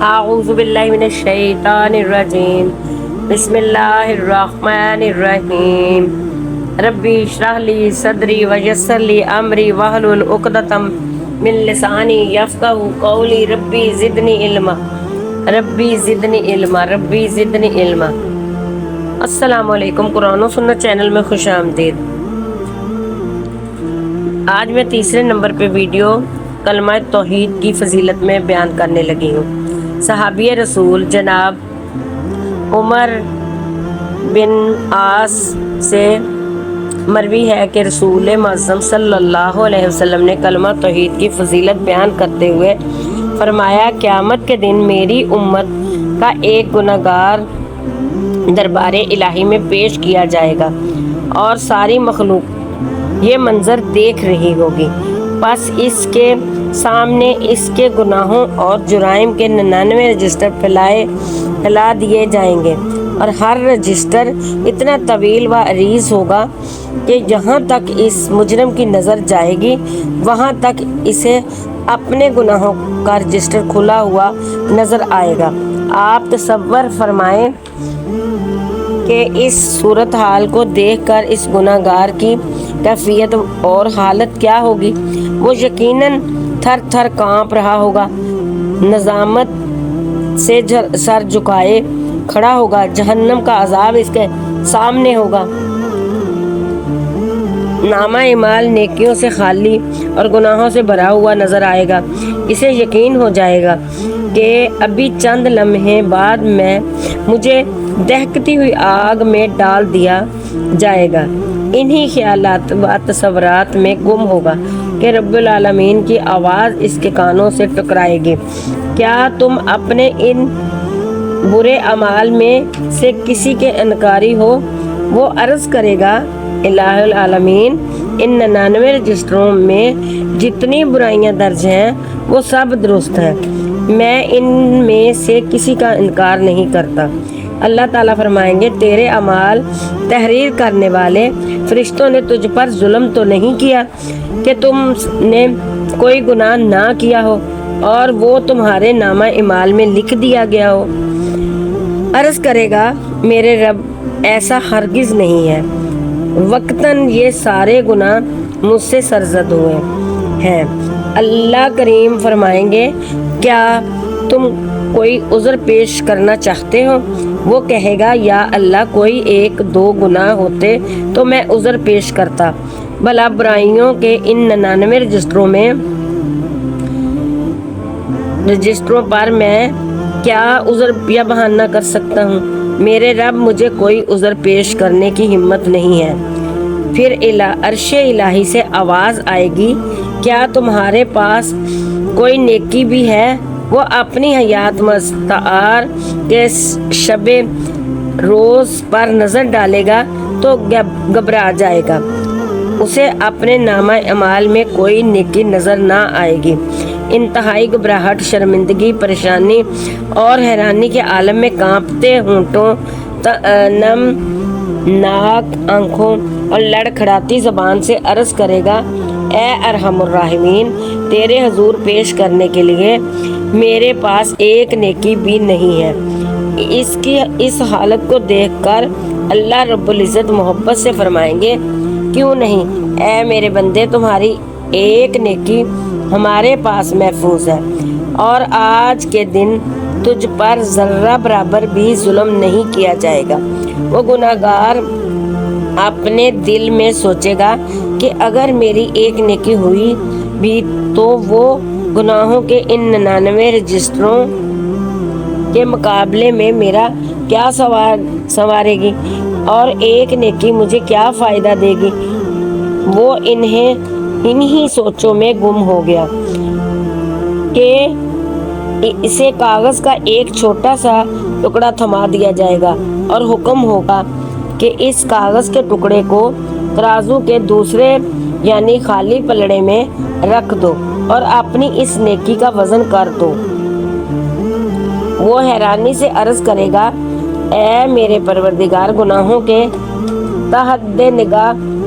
اعوذ باللہ من الشیطان الرجیم بسم اللہ الرحمن الرحیم ربی اشرح لی صدری ویسر لی امری واحلل عقدۃ من لسانی یفقہوا قولی ربی زدنی علما ربی زدنی علما۔ السلام علیکم، قرآن و سنت چینل میں خوش آمدید۔ آج میں تیسرے نمبر پہ ویڈیو کلمہ توحید کی فضیلت میں بیان کرنے لگی ہوں۔ صحابی رسول جناب عمر بن عاص سے مروی ہے کہ رسول معظم صلی اللہ علیہ وسلم نے کلمہ توحید کی فضیلت بیان کرتے ہوئے فرمایا، قیامت کے دن میری امت کا ایک گناہگار دربار الہی میں پیش کیا جائے گا اور ساری مخلوق یہ منظر دیکھ رہی ہوگی، پس اس کے سامنے اس کے گناہوں اور جرائم کے 99 رجسٹر پھیلا دیے جائیں گے، اور ہر رجسٹر اتنا طویل و عریض ہوگا کہ جہاں تک اس مجرم کی نظر جائے گی وہاں تک اسے اپنے گناہوں کا رجسٹر کھلا ہوا نظر آئے گا۔ آپ تصور فرمائیں کہ اس صورتحال کو دیکھ کر اس گناہ گار کی کیفیت اور حالت کیا ہوگی۔ وہ یقیناً تھر تھر کانپ رہا ہوگا، نظامت سے سر جھکائے کھڑا ہوگا، جہنم کا عذاب اس کے سامنے ہوگا، نامہ اعمال نیکیوں سے خالی اور گناہوں سے بھرا ہوا نظر آئے گا۔ اسے یقین ہو جائے گا کہ ابھی چند لمحے بعد مجھے دہکتی ہوئی آگ میں ڈال دیا جائے گا۔ انہی خیالات و تصورات میں گم ہوگا کہ رب العالمین کی آواز اس کے کانوں سے ٹکرائے گی، کیا تم اپنے ان برے اعمال میں سے کسی کے انکاری ہو؟ وہ عرض کرے گا، الہ العالمین، ان 99 رجسٹروں میں جتنی برائیاں درج ہیں وہ سب درست ہیں، میں ان میں سے کسی کا انکار نہیں کرتا۔ اللہ تعالیٰ فرمائیں گے، تیرے اعمال تحریر کرنے والے فرشتوں نے تجھ پر ظلم تو نہیں کیا کہ تم نے کوئی گناہ نہ کیا ہو اور وہ تمہارے نامہ اعمال میں لکھ دیا گیا ہو؟ عرض کرے گا، میرے رب، ایسا ہرگز نہیں ہے، وقتاً یہ سارے گناہ مجھ سے سرزد ہوئے ہیں۔ اللہ کریم فرمائیں گے، کیا تم کوئی عذر پیش کرنا چاہتے ہو؟ وہ کہے گا، یا اللہ، کوئی 1-2 گناہ ہوتے تو میں عذر پیش کرتا، بھلا برائیوں کے ان 99 رجسٹروں پر میں کیا عذر یا بہانہ کر سکتا ہوں؟ میرے رب، مجھے کوئی عذر پیش کرنے کی ہمت نہیں ہے۔ پھر عرش الہی سے آواز آئے گی، کیا تمہارے پاس کوئی نیکی بھی ہے؟ وہ اپنی حیات مستعار کے شب روز پر نظر ڈالے گا تو گھبرا جائے گا، اسے اپنے نامہ اعمال میں کوئی نیکی نظر نہ آئے گی۔ انتہائی گھبراہٹ، شرمندگی، پریشانی اور حیرانی کے عالم میں کانپتے ہونٹوں، نم ناک آنکھوں اور لڑکھڑاتی زبان سے عرض کرے گا، اے ارحم الراحمین، تیرے حضور پیش کرنے کے لیے میرے پاس ایک نیکی بھی نہیں ہے۔ اس حالت کو دیکھ کر اللہ رب العزت محبت سے فرمائیں گے، کیوں نہیں اے میرے بندے، تمہاری ایک نیکی ہمارے پاس محفوظ ہے، اور آج کے دن تجھ پر ذرہ برابر بھی ظلم نہیں کیا جائے گا۔ وہ گناہگار اپنے دل میں سوچے گا کہ اگر میری ایک نیکی ہوئی بھی تو وہ گناہوں کے ان 99 رجسٹروں کے مقابلے میں میرا کیا سنوارے گی، اور ایک نیکی مجھے کیا فائدہ دے گی۔ وہ انہی سوچوں میں گم ہو گیا کہ اسے کاغذ کا ایک چھوٹا سا ٹکڑا تھما دیا جائے گا اور حکم ہوگا کہ اس کاغذ کے ٹکڑے کو ترازو کے دوسرے یعنی خالی پلڑے میں رکھ دو اور اپنی اس نیکی کا وزن کر دو۔ وہ حیرانی سے عرض کرے گا، اے میرے پروردگار، گناہوں کے تحت نگاہ